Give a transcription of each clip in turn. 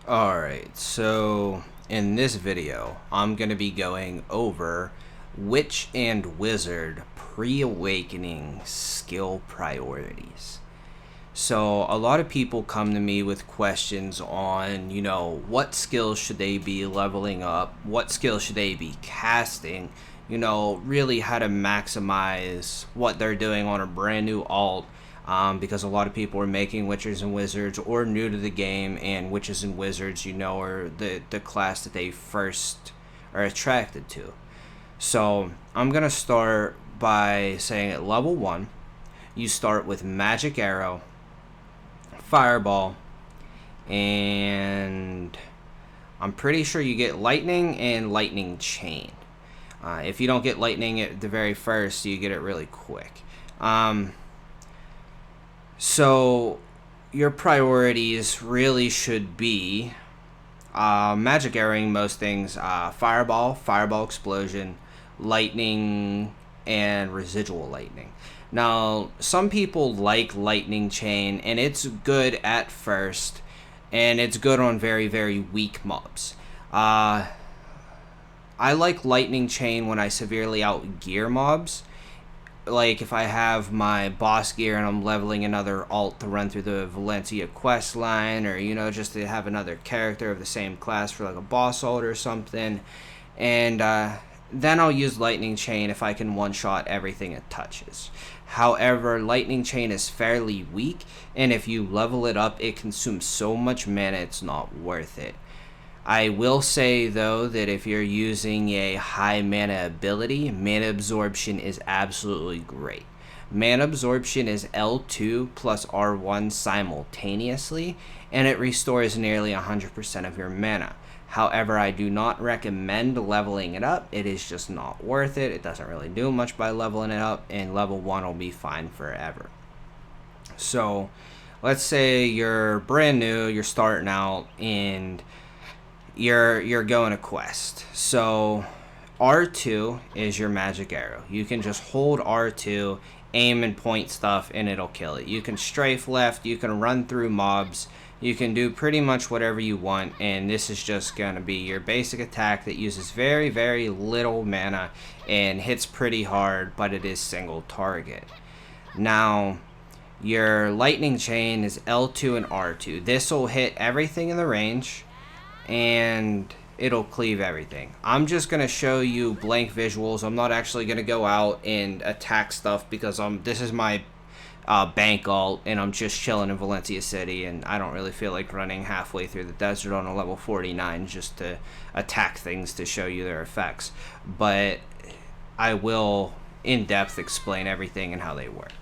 Alright, so in this video, I'm going to be going over Witch and Wizard pre-awakening skill priorities. So a lot of people come to me with questions on, what skills should they be leveling up? What skills should they be casting? Really how to maximize what they're doing on a brand new alt. Because a lot of people are making Witches and Wizards or new to the game, and Witches and Wizards, are the class that they first are attracted to. So I'm going to start by saying at level 1, you start with Magic Arrow, Fireball, and I'm pretty sure you get Lightning and Lightning Chain. If you don't get Lightning at the very first, you get it really quick. So your priorities really should be magic arrowing most things, fireball explosion, lightning, and residual lightning. Now, some people like lightning chain, and it's good at first, and it's good on very, very weak mobs. I like lightning chain when I severely outgear mobs. Like if I have my boss gear and I'm leveling another alt to run through the Valencia quest line, or just to have another character of the same class for like a boss alt or something, and then I'll use lightning chain if I can one shot everything it touches. However, lightning chain is fairly weak, and if you level it up, it consumes so much mana it's not worth it. I will say, though, that if you're using a high mana ability, mana absorption is absolutely great. Mana absorption is L2 plus R1 simultaneously, and it restores nearly 100% of your mana. However, I do not recommend leveling it up. It is just not worth it. It doesn't really do much by leveling it up, and level 1 will be fine forever. So, let's say you're brand new, you're starting out, and you're going a quest. So R2 is your magic arrow. You can just hold R2, aim and point stuff, and it'll kill it. You can strafe left, you can run through mobs, you can do pretty much whatever you want, and this is just going to be your basic attack that uses very, very little mana and hits pretty hard, but it is single target. Now, your lightning chain is L2 and R2. This will hit everything in the range, and it'll cleave everything. I'm just going to show you blank visuals. I'm not actually going to go out and attack stuff because this is my bank alt, and I'm just chilling in Valencia City, and I don't really feel like running halfway through the desert on a level 49 just to attack things to show you their effects. But I will in depth explain everything and how they work.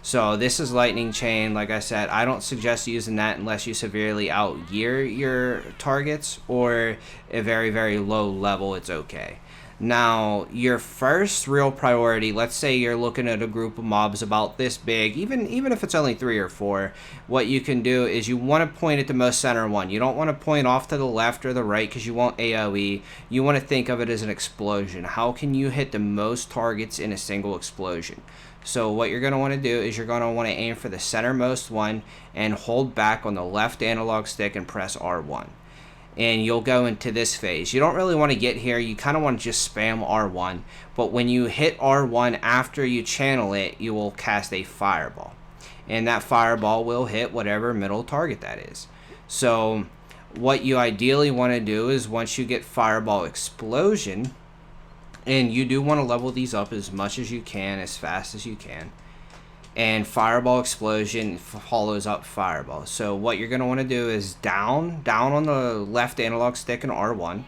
So this is lightning chain. Like I said, I don't suggest using that unless you severely outgear your targets or a very, very low level. It's okay. Now, your first real priority, let's say you're looking at a group of mobs about this big, even if it's only 3 or 4, what you can do is you want to point at the most center one. You don't want to point off to the left or the right because you won't AoE. You want to think of it as an explosion. How can you hit the most targets in a single explosion? So what you're going to want to do is you're going to want to aim for the centermost one and hold back on the left analog stick and press R1. And you'll go into this phase. You don't really want to get here. You kind of want to just spam R1. But when you hit R1 after you channel it, you will cast a fireball. And that fireball will hit whatever middle target that is. So what you ideally want to do is once you get fireball explosion, and you do want to level these up as much as you can, as fast as you can. And fireball explosion follows up fireball. So what you're going to want to do is down on the left analog stick and R1.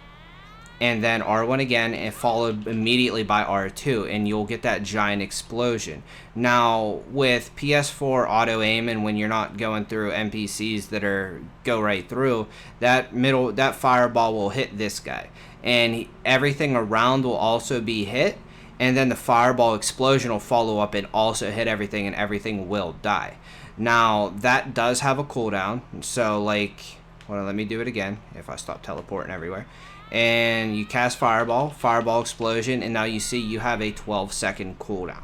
And then R1 again, and followed immediately by R2. And you'll get that giant explosion. Now, with PS4 auto aim, and when you're not going through NPCs that go right through, that fireball will hit this guy. And everything around will also be hit, and then the fireball explosion will follow up and also hit everything, and everything will die. Now, that does have a cooldown, so let me do it again if I stop teleporting everywhere. And you cast fireball explosion, and now you see you have a 12-second cooldown.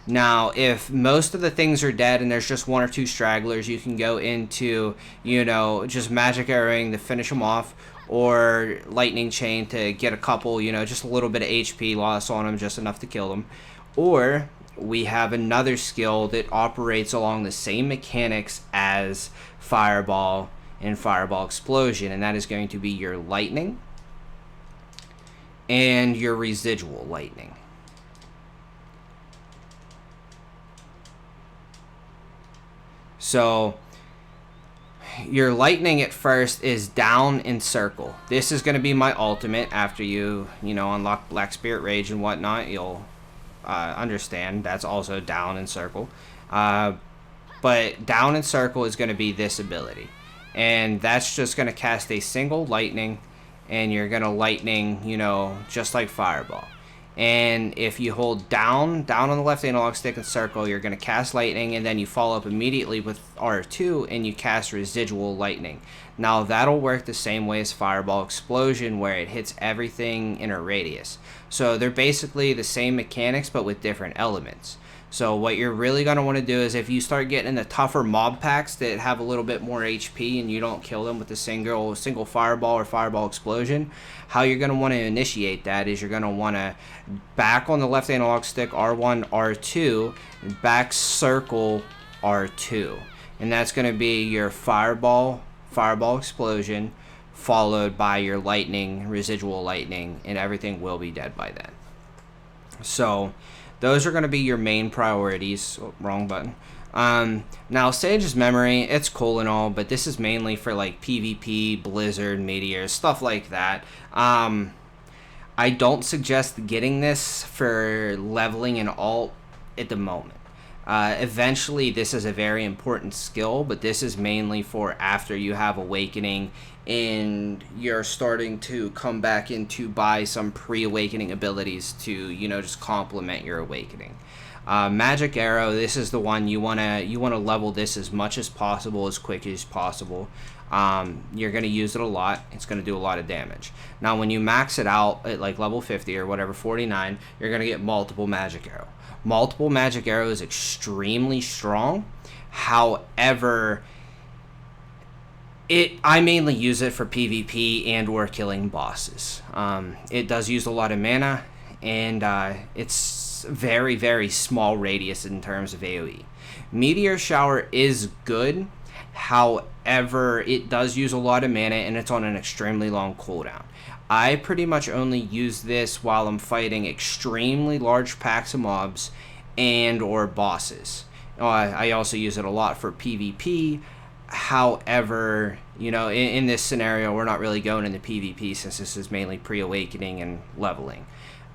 Now, if most of the things are dead and there's just one or two stragglers, you can go into, just magic arrowing to finish them off, or lightning chain to get a couple, just a little bit of HP loss on them, just enough to kill them. Or we have another skill that operates along the same mechanics as Fireball and Fireball Explosion, and that is going to be your lightning and your residual lightning. So your lightning at first is down and circle. This is going to be my ultimate. After you unlock Black Spirit Rage and whatnot, you'll understand that's also down and circle. But down and circle is going to be this ability, and that's just going to cast a single lightning, and you're going to lightning, just like Fireball. And if you hold down on the left analog stick and circle, you're going to cast lightning, and then you follow up immediately with R2 and you cast residual lightning. Now that'll work the same way as Fireball Explosion, where it hits everything in a radius. So they're basically the same mechanics but with different elements. So what you're really going to want to do is, if you start getting into tougher mob packs that have a little bit more HP and you don't kill them with a single Fireball or Fireball Explosion, how you're going to want to initiate that is you're going to want to back on the left analog stick R1, R2, and back circle R2. And that's going to be your Fireball Explosion, followed by your lightning, residual lightning, and everything will be dead by then. So those are going to be your main priorities. Oh, wrong button. Now, Sage's Memory, it's cool and all, but this is mainly for like PvP, Blizzard, Meteor, stuff like that. I don't suggest getting this for leveling an alt at the moment. Eventually, this is a very important skill, but this is mainly for after you have Awakening and you're starting to come back in to buy some pre-awakening abilities to, just complement your Awakening. Magic Arrow, this is the one you wanna level this as much as possible, as quick as possible. You're gonna use it a lot. It's gonna do a lot of damage. Now, when you max it out at like level 50 or whatever, 49, you're gonna get multiple Magic Arrow. Multiple Magic Arrow is extremely strong. However, I mainly use it for PvP and or killing bosses. It does use a lot of mana, and it's very, very small radius in terms of AoE. Meteor Shower is good. However, it does use a lot of mana, and it's on an extremely long cooldown. I pretty much only use this while I'm fighting extremely large packs of mobs and or bosses. I also use it a lot for PvP. However, in this scenario, we're not really going into PvP since this is mainly pre-awakening and leveling.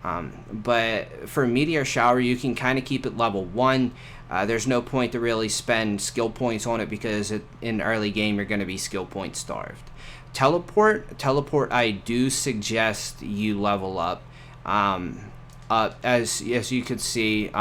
But for Meteor Shower, you can kind of keep it level 1. There's no point to really spend skill points on it because in early game, you're going to be skill point starved. Teleport, I do suggest you level up. As you could see,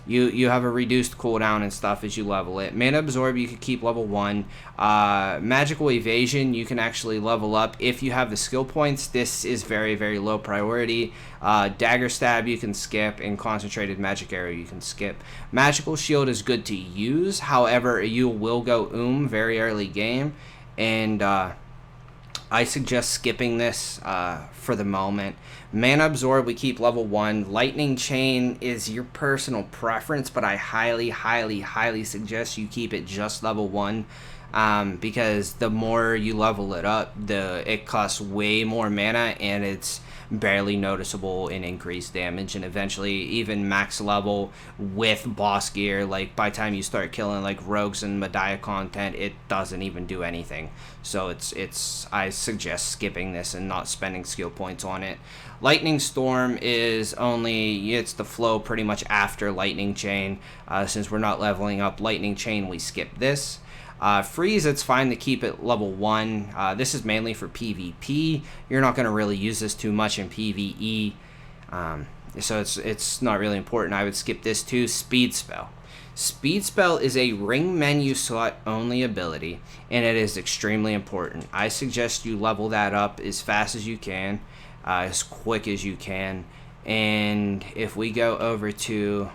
you have a reduced cooldown and stuff as you level it. Mana Absorb, you could keep level 1. Magical Evasion, you can actually level up if you have the skill points. This is very, very low priority. Dagger Stab, you can skip, and Concentrated Magic Arrow, you can skip. Magical Shield is good to use. However, you will go very early game, and I suggest skipping this for the moment. Mana Absorb, we keep level 1. Lightning Chain is your personal preference, but I highly, highly, highly suggest you keep it just level 1. Because the more you level it up, it costs way more mana, and it's barely noticeable in increased damage, and eventually even max level with boss gear, like by the time you start killing like rogues and Medaya content, it doesn't even do anything. So I suggest skipping this and not spending skill points on it. Lightning Storm it's the flow pretty much after Lightning Chain. Since we're not leveling up Lightning Chain, we skip this. Freeze, it's fine to keep it level 1. This is mainly for PvP. You're not going to really use this too much in PvE, so it's not really important. I would skip this too. Speed Spell. Speed Spell is a ring menu slot only ability, and it is extremely important. I suggest you level that up as fast as you can, as quick as you can. And if we go over to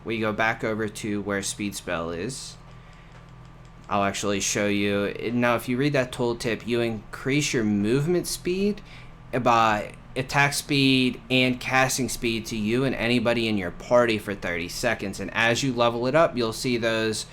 we go back over to where speed spell is. I'll actually show you. Now, if you read that tooltip, you increase your movement speed by attack speed and casting speed to you and anybody in your party for 30 seconds. And as you level it up, you'll see those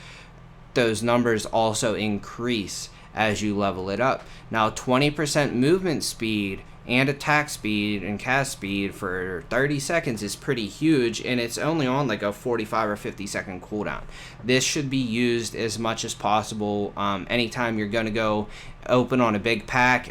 numbers also increase as you level it up. Now, 20% movement speed and attack speed and cast speed for 30 seconds is pretty huge, and it's only on like a 45 or 50 second cooldown. This should be used as much as possible anytime you're going to go open on a big pack.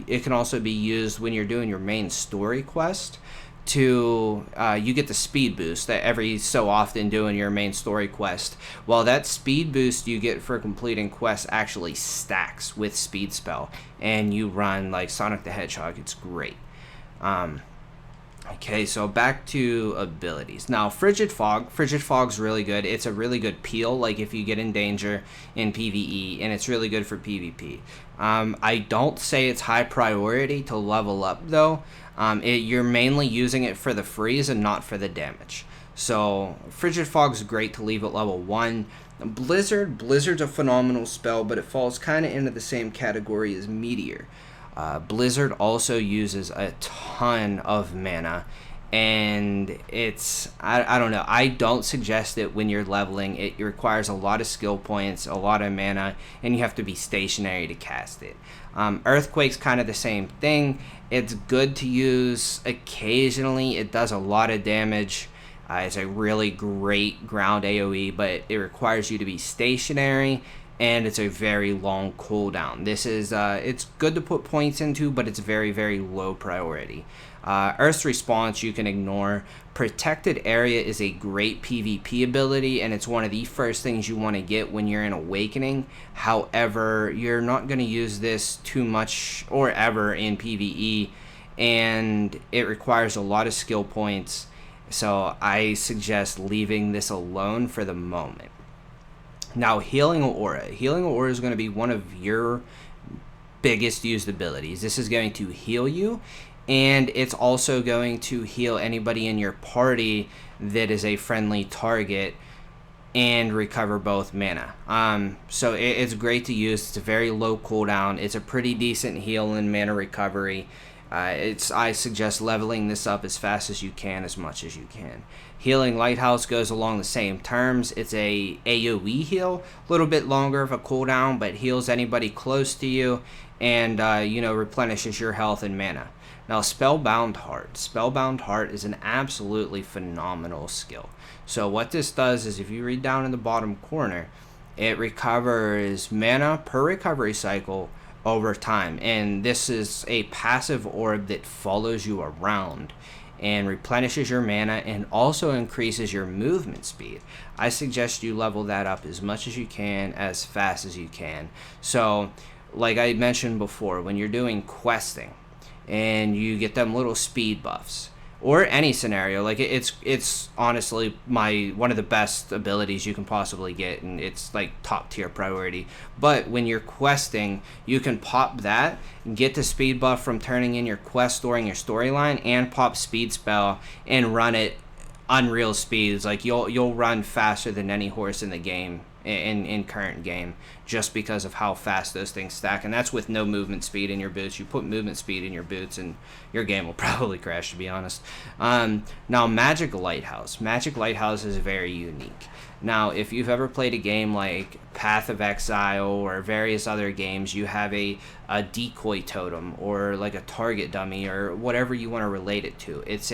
It can also be used when you're doing your main story quest to you get the speed boost that every so often doing your main story quest. Well, that speed boost you get for completing quests actually stacks with speed spell, and you run like Sonic the Hedgehog. It's great. Okay, so back to abilities. Now, Frigid Fog's really good. It's a really good peel, like if you get in danger in PvE, and it's really good for PvP. I don't say it's high priority to level up, though. You're mainly using it for the freeze and not for the damage. So, Frigid Fog's great to leave at level 1. Blizzard's a phenomenal spell, but it falls kind of into the same category as Meteor. Blizzard also uses a ton of mana, and it's, I don't know, I don't suggest it when you're leveling. It requires a lot of skill points, a lot of mana, and you have to be stationary to cast it. Earthquake's kind of the same thing. It's good to use occasionally. It does a lot of damage. It's a really great ground AoE, but it requires you to be stationary, and it's a very long cooldown. This is it's good to put points into, but it's very, very low priority. Earth's Response you can ignore. Protected Area is a great PvP ability, and it's one of the first things you want to get when you're in Awakening. However, you're not going to use this too much or ever in PvE, and it requires a lot of skill points, so I suggest leaving this alone for the moment. Now, Healing Aura. Healing Aura is going to be one of your biggest used abilities. This is going to heal you, and it's also going to heal anybody in your party that is a friendly target and recover both mana. So it's great to use. It's a very low cooldown. It's a pretty decent heal and mana recovery. I suggest leveling this up as fast as you can, as much as you can. Healing Lighthouse goes along the same terms. It's a AoE heal, a little bit longer of a cooldown, but heals anybody close to you, and replenishes your health and mana. Now, Spellbound Heart. Spellbound Heart is an absolutely phenomenal skill. So what this does is, if you read down in the bottom corner, it recovers mana per recovery cycle over time, and this is a passive orb that follows you around and replenishes your mana and also increases your movement speed. I suggest you level that up as much as you can, as fast as you can. So, like I mentioned before, when you're doing questing and you get them little speed buffs, or any scenario, like it's honestly one of the best abilities you can possibly get, and it's like top tier priority. But when you're questing, you can pop that, get the speed buff from turning in your quest during your storyline, and pop speed spell and run it unreal speeds. Like you'll run faster than any horse in the game, in current game, just because of how fast those things stack. And that's with no movement speed in your boots. You put movement speed in your boots and your game will probably crash, to be honest. Now, Magic Lighthouse. Magic Lighthouse is very unique. Now, if you've ever played a game like Path of Exile or various other games, you have a decoy totem or like a target dummy or whatever you want to relate it to. It's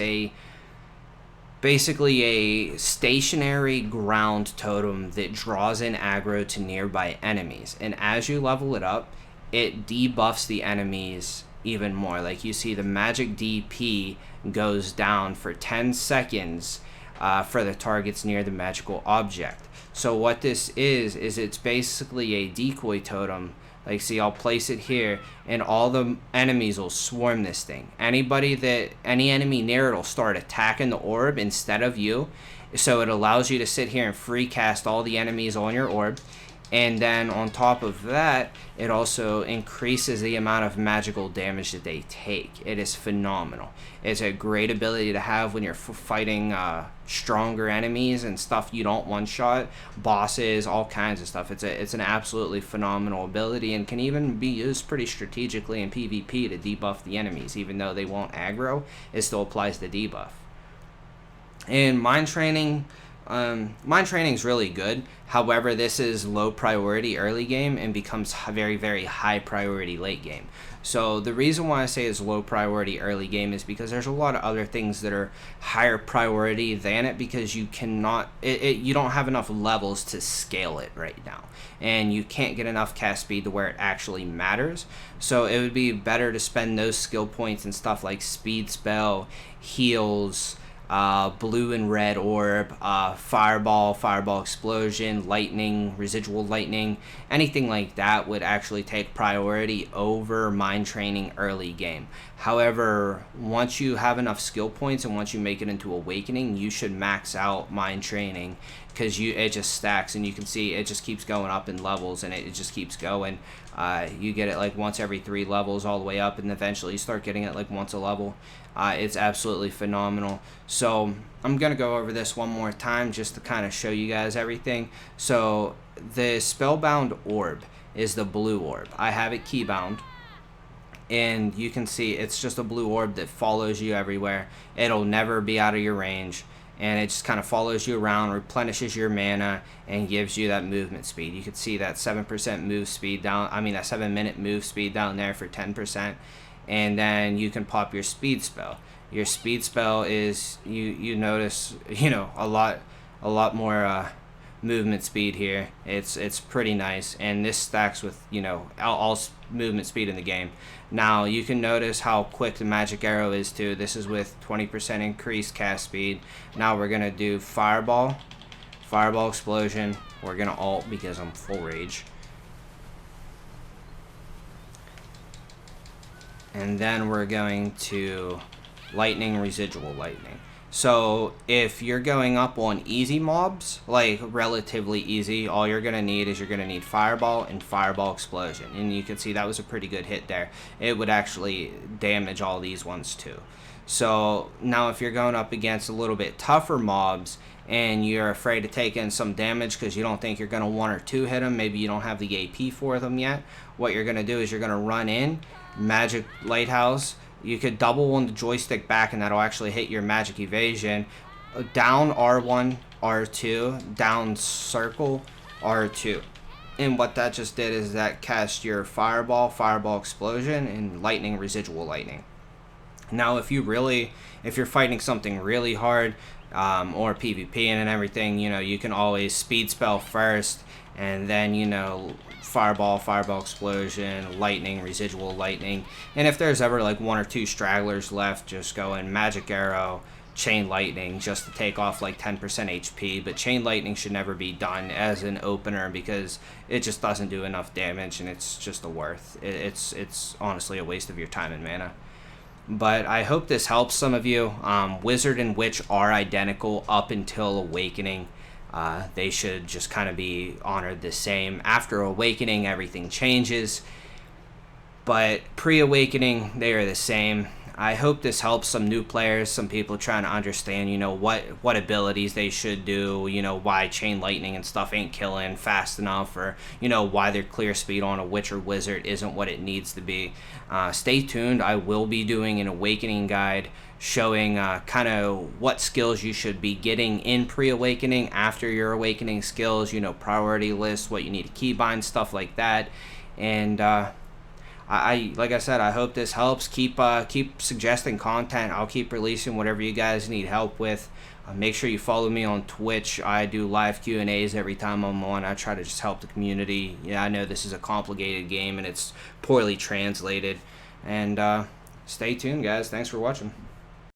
basically a stationary ground totem that draws in aggro to nearby enemies, and as you level it up, it debuffs the enemies even more. Like you see, the magic DP goes down for 10 seconds for the targets near the magical object. So what this is it's basically a decoy totem. Like, see, I'll place it here, and all the enemies will swarm this thing. Any enemy near it will start attacking the orb instead of you. So it allows you to sit here and free cast all the enemies on your orb. And then on top of that, it also increases the amount of magical damage that they take. It is phenomenal. It's a great ability to have when you're fighting stronger enemies and stuff you don't one-shot, bosses, all kinds of stuff. It's an absolutely phenomenal ability, and can even be used pretty strategically in PvP to debuff the enemies. Even though they won't aggro, it still applies the debuff. And mind training is really good. However, this is low priority early game and becomes very, very high priority late game. So the reason why I say it's low priority early game is because there's a lot of other things that are higher priority than it, because you cannot, you don't have enough levels to scale it right now, and you can't get enough cast speed to where it actually matters. So it would be better to spend those skill points and stuff like speed spell, heals, blue and red orb, fireball explosion, lightning, residual lightning, anything like that would actually take priority over mind training early game. However, once you have enough skill points and once you make it into awakening, you should max out mind training, because it just stacks, and you can see it just keeps going up in levels, and it just keeps going. You get it like once every 3 levels all the way up, and eventually you start getting it like once a level. It's absolutely phenomenal. So I'm gonna go over this one more time just to kind of show you guys everything. So the spellbound orb is the blue orb. I have it keybound, and you can see it's just a blue orb that follows you everywhere. It'll never be out of your range, and it just kind of follows you around, replenishes your mana, and gives you that movement speed. You can see that 7% move speed down, that 7-minute move speed down there for 10%. And then you can pop your speed spell. Your speed spell is, you notice, a lot more movement speed here. It's pretty nice, and this stacks with all movement speed in the game. Now you can notice how quick the magic arrow is too. This is with 20% increased cast speed. Now we're gonna do fireball explosion. We're gonna alt because I'm full rage, and then we're going to lightning, residual lightning. So if you're going up on easy mobs, like relatively easy, all you're going to need is fireball and fireball explosion. And you can see that was a pretty good hit there. It would actually damage all these ones too. So now if you're going up against a little bit tougher mobs and you're afraid to take in some damage because you don't think you're going to 1 or 2 hit them, maybe you don't have the AP for them yet, what you're going to do is you're going to run in, magic lighthouse. You could double on the joystick back, and that'll actually hit your magic evasion. Down R1, R2, down circle, R2. And what that just did is that cast your fireball explosion, and lightning, residual lightning. Now if you're fighting something really hard, or PvP and everything, you can always speed spell first, and then fireball explosion, lightning, residual lightning. And if there's ever like 1 or 2 stragglers left, just go in magic arrow, chain lightning, just to take off like 10% HP. But chain lightning should never be done as an opener because it just doesn't do enough damage, and it's just a worth. It's honestly a waste of your time and mana. But I hope this helps some of you. Wizard and Witch are identical up until Awakening. They should just kind of be honored the same. After Awakening, everything changes. But pre-Awakening, they are the same. I hope this helps some new players, some people trying to understand, what abilities they should do, why Chain Lightning and stuff ain't killing fast enough, or, why their clear speed on a Witch or Wizard isn't what it needs to be. Stay tuned. I will be doing an Awakening guide showing kind of what skills you should be getting in pre-Awakening, after your Awakening skills, priority list, what you need to keybind, stuff like that. And like I said, I hope this helps. Keep suggesting content. I'll keep releasing whatever you guys need help with. Make sure you follow me on Twitch. I do live Q&As every time I'm on. I try to just help the community. Yeah, I know this is a complicated game and it's poorly translated. And stay tuned, guys. Thanks for watching.